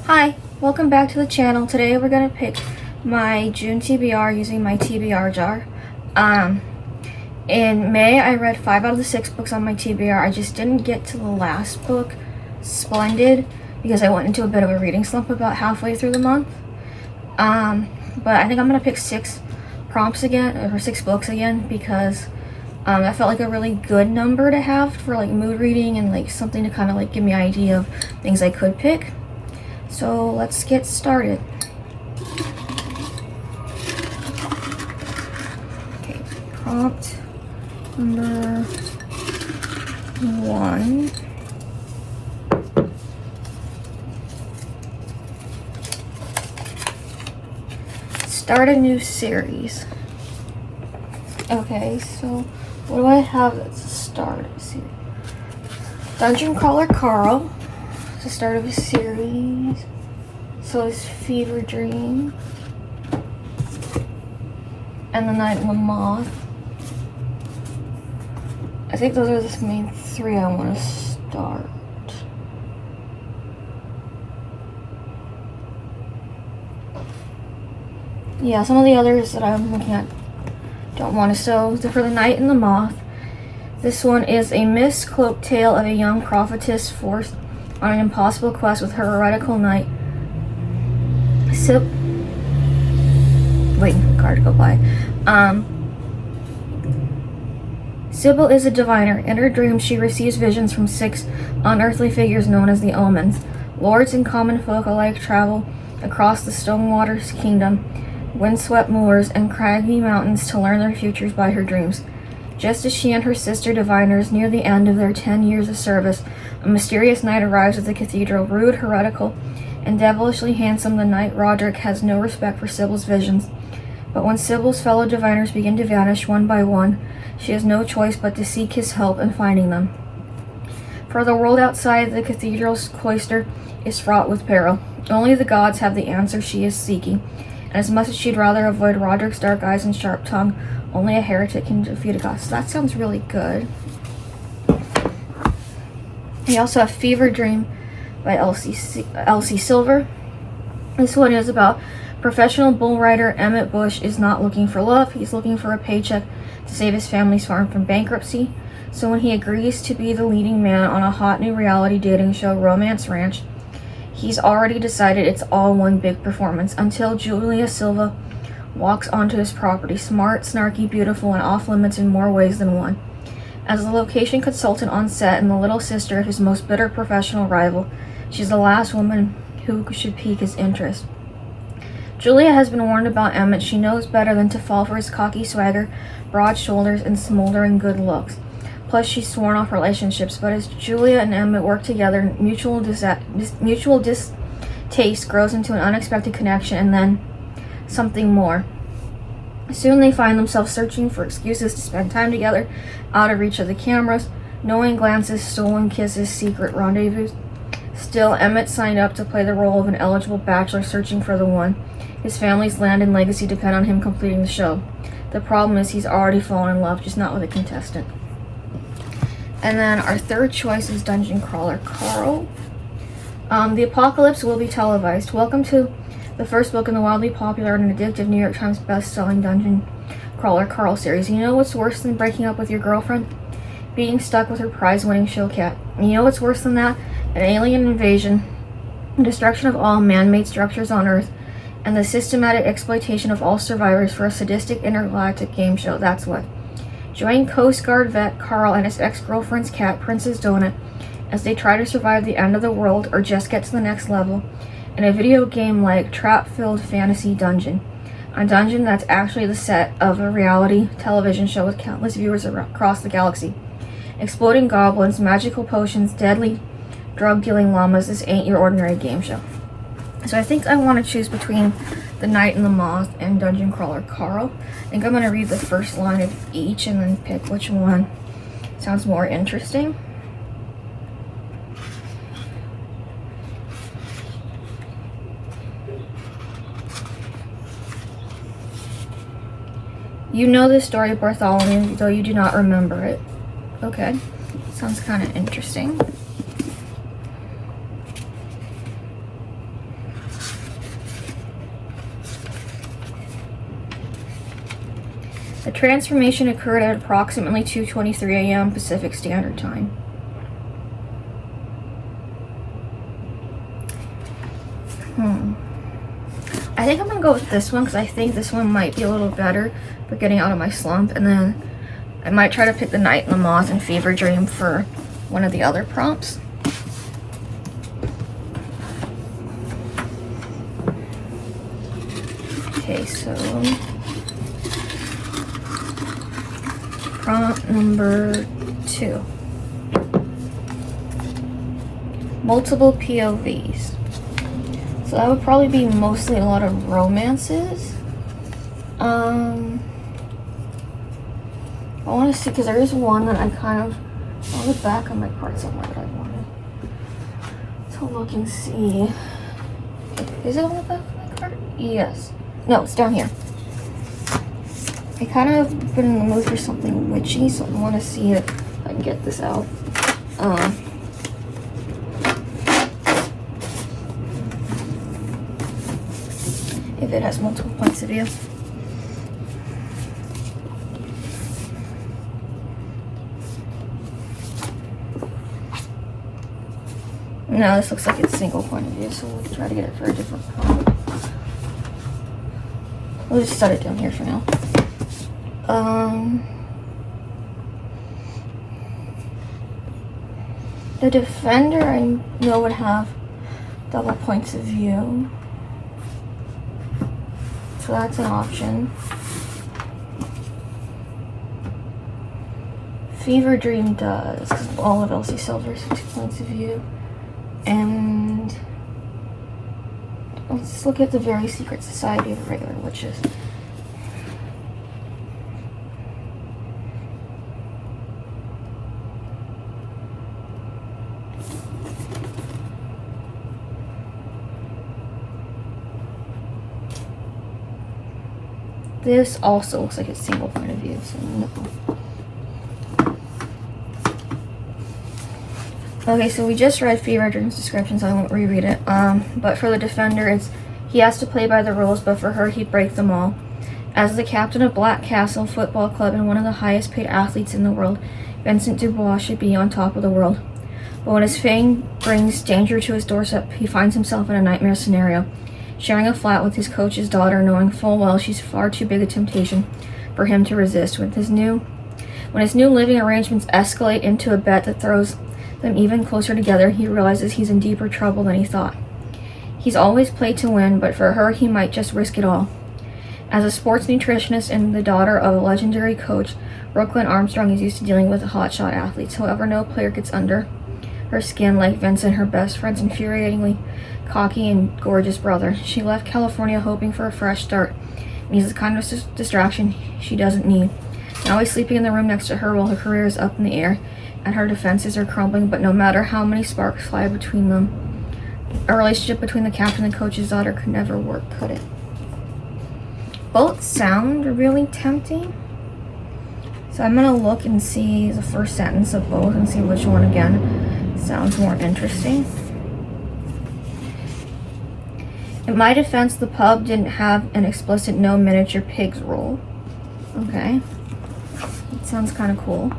Hi, welcome back to the channel. Today we're going to pick my June TBR using my TBR jar. In May I read 5 out of the 6 books on my TBR. I just didn't get to the last book, Splendid, because I went into a bit of a reading slump about halfway through the month. But I think I'm going to pick 6 prompts again, or 6 books again, because that felt like a really good number to have for like mood reading and like something to kind of like give me an idea of things I could pick. So let's get started. Okay, prompt number 1. Start a new series. Okay, so what do I have that's a start? Let's see. Dungeon Crawler Carl. The start of a series. So is Fever Dream and The Night and the Moth. I think those are the main 3 I want to start. Yeah, some of the others that I'm looking at don't want to. So for The Night and the Moth, this one is a mist-cloaked tale of a young prophetess forced on an impossible quest with her heretical knight. Card to go by. Sybil is a diviner. In her dreams, she receives visions from 6 unearthly figures known as the Omens. Lords and common folk alike travel across the Stonewater's kingdom, windswept moors, and craggy mountains to learn their futures by her dreams. Just as she and her sister diviners near the end of their 10 years of service, a mysterious knight arrives at the cathedral. Rude, heretical, and devilishly handsome, the knight Roderick has no respect for Sybil's visions. But when Sybil's fellow diviners begin to vanish one by one, she has no choice but to seek his help in finding them. For the world outside the cathedral's cloister is fraught with peril. Only the gods have the answer she is seeking, and as much as she'd rather avoid Roderick's dark eyes and sharp tongue, only a heretic can defeat a god. So that sounds really good. We also have Fever Dream by Elsie Silver. This one is about professional bull rider Emmett Bush is not looking for love. He's looking for a paycheck to save his family's farm from bankruptcy. So when he agrees to be the leading man on a hot new reality dating show, Romance Ranch, he's already decided it's all one big performance until Julia Silva walks onto his property. Smart, snarky, beautiful, and off limits in more ways than one. As the location consultant on set and the little sister of his most bitter professional rival, she's the last woman who should pique his interest. Julia has been warned about Emmett. She knows better than to fall for his cocky swagger, broad shoulders, and smoldering good looks. Plus, she's sworn off relationships, but as Julia and Emmett work together, mutual distaste grows into an unexpected connection and then something more. Soon they find themselves searching for excuses to spend time together, out of reach of the cameras, knowing glances, stolen kisses, secret rendezvous. Still, Emmett signed up to play the role of an eligible bachelor searching for the one. His family's land and legacy depend on him completing the show. The problem is he's already fallen in love, just not with a contestant. And then our third choice is Dungeon Crawler Carl. The apocalypse will be televised. Welcome to the first book in the wildly popular and addictive New York Times best-selling Dungeon Crawler Carl series. You know what's worse than breaking up with your girlfriend? Being stuck with her prize-winning show cat. You know what's worse than that? An alien invasion, destruction of all man-made structures on Earth, and the systematic exploitation of all survivors for a sadistic intergalactic game show. That's what. Join Coast Guard vet Carl and his ex-girlfriend's cat, Princess Donut, as they try to survive the end of the world or just get to the next level in a video game-like trap-filled fantasy dungeon. A dungeon that's actually the set of a reality television show with countless viewers across the galaxy. Exploding goblins, magical potions, deadly drug-dealing llamas. This ain't your ordinary game show. So I think I want to choose between The Night and the Moth and Dungeon Crawler Carl. I think I'm going to read the first line of each and then pick which one sounds more interesting. You know the story of Bartholomew, though you do not remember it. Okay, sounds kind of interesting. The transformation occurred at approximately 2:23 a.m. Pacific Standard Time. I think I'm gonna go with this one because I think this one might be a little better for getting out of my slump, and then I might try to pick the Night and the Moth and Fever Dream for one of the other prompts. Okay, so prompt number 2. Multiple POVs. So that would probably be mostly a lot of romances. I want to see, because there is one that I kind of on the back of my card somewhere that I wanted to look and see. Is it on the back of my card? Yes. No, it's down here. I kind of been in the mood for something witchy, so I want to see if I can get this out. If it has multiple points of view. No, this looks like it's single point of view, so we'll try to get it for a different prompt. We'll just set it down here for now. The defender I know would have double points of view. So that's an option. Fever Dream does, because all of Elsie Silver's 2 points of view. And let's look at the Very Secret Society of Regular Witches. This also looks like it's single point of view, so no. Okay, so we just read Fever Dream's description, so I won't reread it. But for the defender, he has to play by the rules, but for her, he'd break them all. As the captain of Black Castle Football Club and one of the highest paid athletes in the world, Vincent Dubois should be on top of the world. But when his fame brings danger to his doorstep, he finds himself in a nightmare scenario, sharing a flat with his coach's daughter, knowing full well she's far too big a temptation for him to resist. When his new living arrangements escalate into a bet that throws them even closer together, he realizes he's in deeper trouble than he thought. He's always played to win, but for her, he might just risk it all. As a sports nutritionist and the daughter of a legendary coach, Brooklyn Armstrong is used to dealing with hotshot athletes. However, no player gets under her skin like Vincent, her best friend's infuriatingly cocky and gorgeous brother. She left California hoping for a fresh start, and he's the kind of distraction she doesn't need. Now he's sleeping in the room next to her while her career is up in the air and her defenses are crumbling, but no matter how many sparks fly between them, a relationship between the captain and the coach's daughter could never work, could it? Both sound really tempting. So I'm going to look and see the first sentence of both and see which one again sounds more interesting. In my defense, the pub didn't have an explicit no miniature pigs rule. Okay. It sounds kind of cool.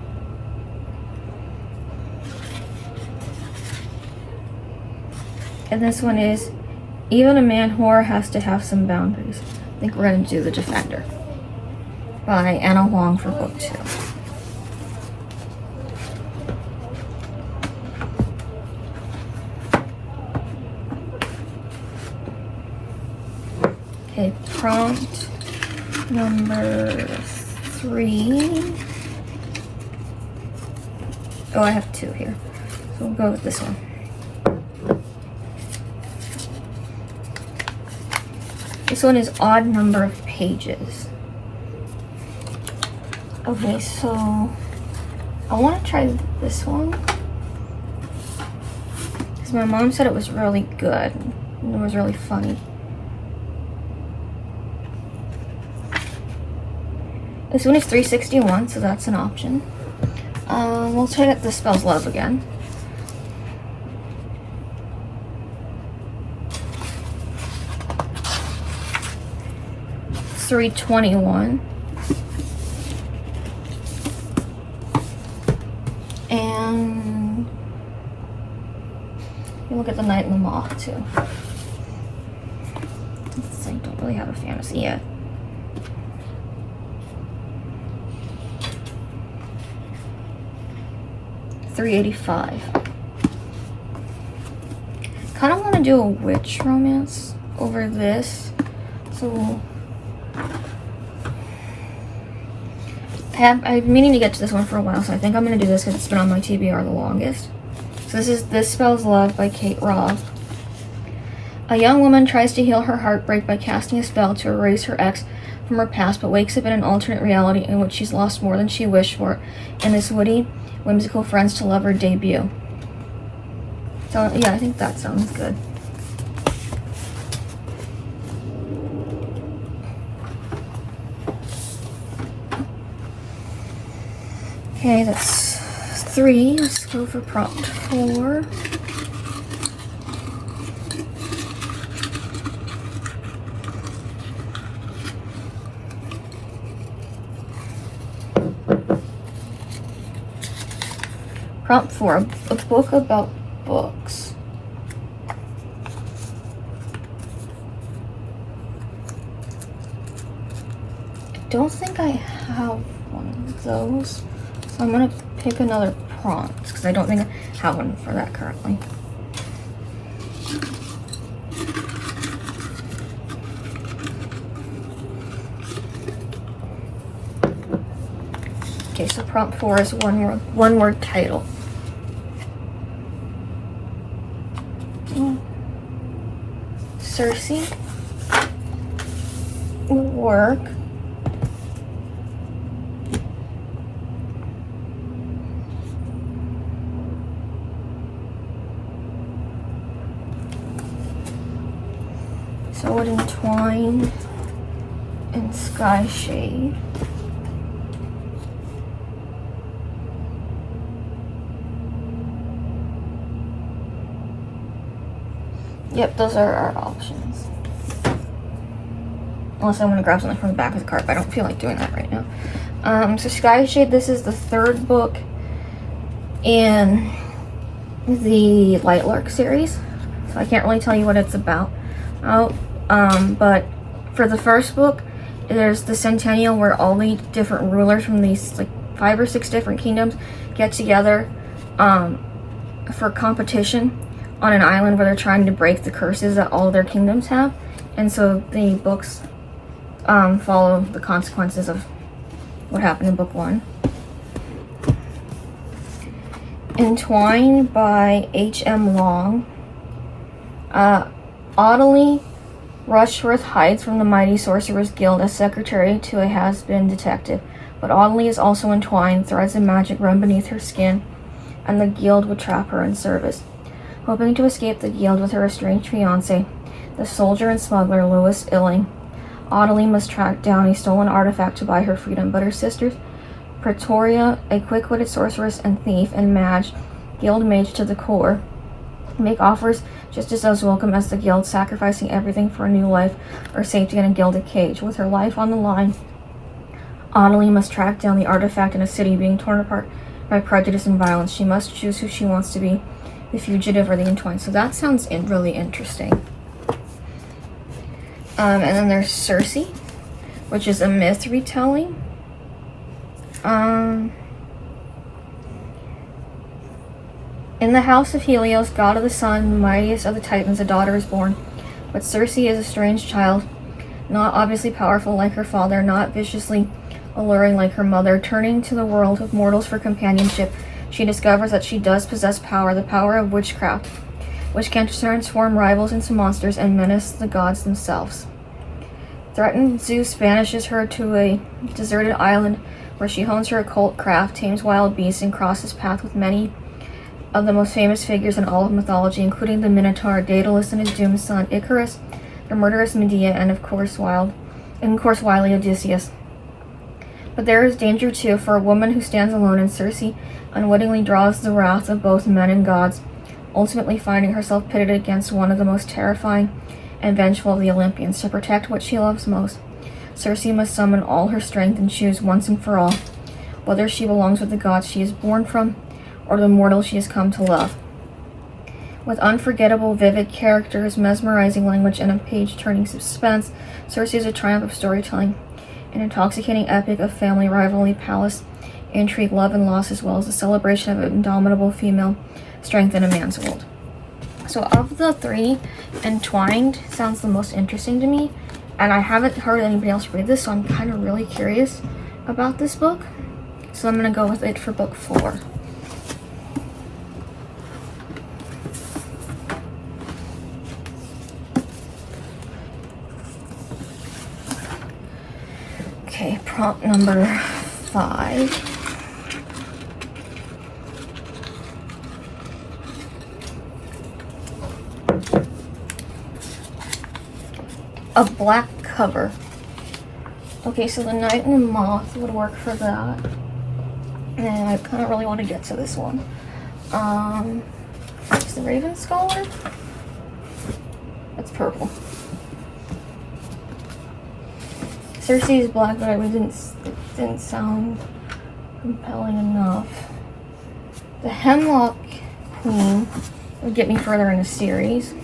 And this one is, even a man whore has to have some boundaries. I think we're going to do The Defender by Anna Huang for book 2. Okay, prompt number 3. Oh, I have 2 here. So we'll go with this one. This one is odd number of pages. Okay, so I want to try this one because my mom said it was really good and it was really funny. This one is 361, so that's an option. We'll check out The Spells Love again. 321. You look at the Knight and the Moth too. I don't really have a fantasy yet. $3.85. Kind of want to do a witch romance over this, so I've been meaning to get to this one for a while, so I think I'm going to do this because it's been on my TBR the longest. So This Spells Love by Kate Robb. A young woman tries to heal her heartbreak by casting a spell to erase her ex from her past, but wakes up in an alternate reality in which she's lost more than she wished for, and this witty, whimsical friends to lover debut. So yeah, I think that sounds good. Okay, that's 3. Let's go for prompt 4. Prompt 4, a book about books. I don't think I have one of those, so I'm gonna pick another prompt because I don't think I have one for that currently. Okay, so prompt 4 is one word title. Cersei would work. So would Entwine and Sky Shade. Yep, those are our options. Unless I want to grab something from the back of the card, but I don't feel like doing that right now. So Sky Shade, this is the 3rd book in the Lightlark series. So I can't really tell you what it's about. But for the 1st book, there's the Centennial where all the different rulers from these like 5 or 6 different kingdoms get together for competition on an island where they're trying to break the curses that all their kingdoms have. And so the books follow the consequences of what happened in book 1. Entwine by H.M. Long. Audley Rushworth hides from the mighty Sorcerers Guild as secretary to a has-been detective, but Audley is also entwined, threads of magic run beneath her skin, and the guild would trap her in service. Hoping to escape the guild with her estranged fiancé, the soldier and smuggler Louis Illing, Audley must track down a stolen artifact to buy her freedom, but her sisters, Pretoria, a quick-witted sorceress and thief, and Madge, guild mage to the core, make offers just as welcome as the guild, sacrificing everything for a new life or safety in a gilded cage. With her life on the line, Audley must track down the artifact in a city being torn apart by prejudice and violence. She must choose who she wants to be, the fugitive or the entwined. So that sounds really interesting. And then there's Cersei, which is a myth retelling. In the house of Helios, god of the sun, mightiest of the Titans, a daughter is born. But Cersei is a strange child, not obviously powerful like her father, not viciously alluring like her mother. Turning to the world of mortals for companionship, she discovers that she does possess power, the power of witchcraft, which can transform rivals into monsters and menace the gods themselves. Threatened, Zeus banishes her to a deserted island where she hones her occult craft, tames wild beasts, and crosses paths with many of the most famous figures in all of mythology, including the Minotaur, Daedalus and his doomed son, Icarus, the murderous Medea, and of course wily Odysseus. But there is danger too for a woman who stands alone, and Cersei unwittingly draws the wrath of both men and gods, ultimately finding herself pitted against one of the most terrifying and vengeful of the Olympians. To protect what she loves most, Cersei must summon all her strength and choose once and for all whether she belongs with the gods she is born from or the mortal she has come to love. With unforgettable, vivid characters, mesmerizing language, and a page-turning suspense, Cersei is a triumph of storytelling, an intoxicating epic of family rivalry, palace intrigue, love, and loss, as well as a celebration of indomitable female strength in a man's world. So of the three, Entwined sounds the most interesting to me, and I haven't heard anybody else read this, so I'm kind of really curious about this book. So I'm going to go with it for book 4. Okay, prompt number 5. A black cover. Okay, so the Knight and the Moth would work for that. And I kind of really want to get to this one. Is the Raven Scholar? That's purple. Cersei is black, but it didn't sound compelling enough. The Hemlock Queen would get me further in the series.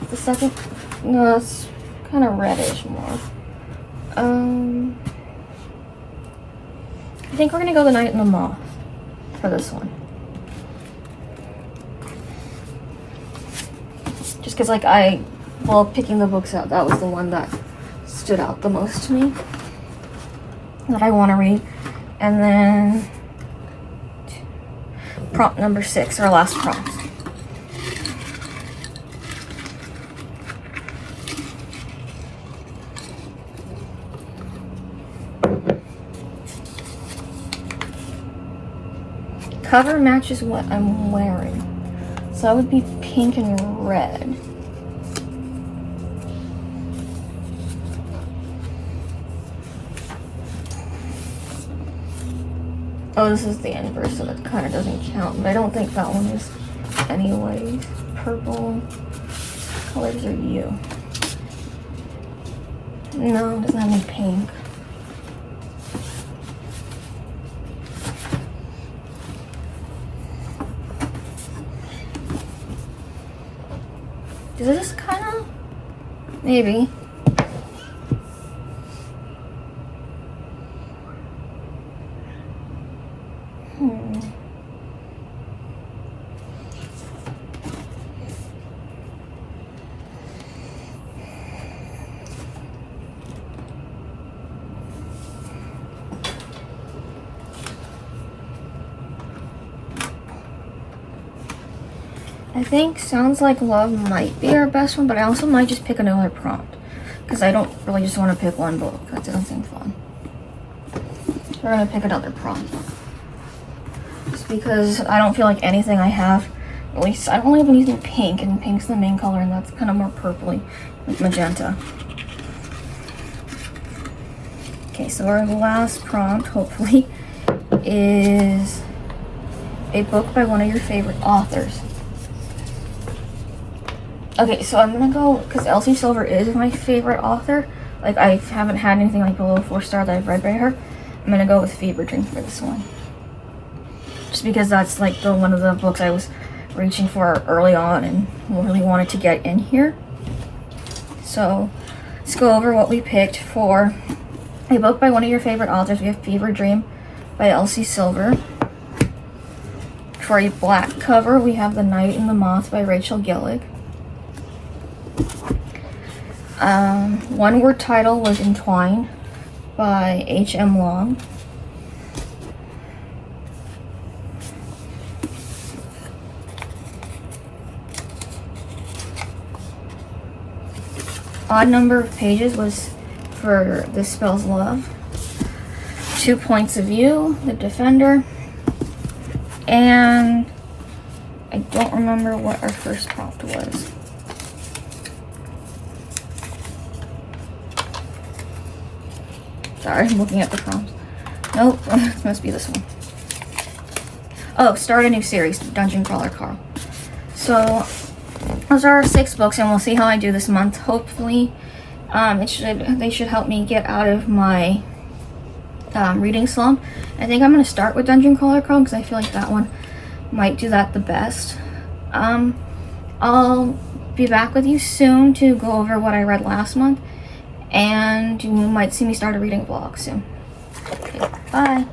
The second, no, it's kind of reddish more. I think we're gonna go the Knight and the Moth for this one. Just because, like, picking the books out, that was the one that stood out the most to me that I want to read. And then prompt number 6, our last prompt. Cover matches what I'm wearing, so that would be pink and red. Oh, this is the inverse, so that kind of doesn't count, but I don't think that one is anyways. Purple. What colors are you? No, it doesn't have any pink. Is this kind of? Maybe. I think Sounds Like Love might be our best one, but I also might just pick another prompt because I don't really just want to pick one book. That doesn't seem fun. We're going to pick another prompt. Just because I don't feel like anything I have, at least I've only been using pink, and pink's the main color, and that's kind of more purpley, like magenta. Okay, so our last prompt, hopefully, is a book by one of your favorite authors. Okay, so I'm gonna go, because Elsie Silver is my favorite author. Like, I haven't had anything like below 4-star that I've read by her. I'm gonna go with Fever Dream for this one. Just because that's like one of the books I was reaching for early on and really wanted to get in here. So, let's go over what we picked for a book by one of your favorite authors. We have Fever Dream by Elsie Silver. For a black cover, we have The Knight and the Moth by Rachel Gillig. One-word title was Entwined by H.M. Long. Odd number of pages was for This Spells Love. 2 points of view, The Defender. And I don't remember what our first prompt was. Sorry, I'm looking at the prompts. Nope, it must be this one. Oh, start a new series, Dungeon Crawler Carl. So, those are our 6 books, and we'll see how I do this month. Hopefully, they should help me get out of my reading slump. I think I'm going to start with Dungeon Crawler Crawl because I feel like that one might do that the best. I'll be back with you soon to go over what I read last month, and you might see me start a reading vlog soon. Okay, bye.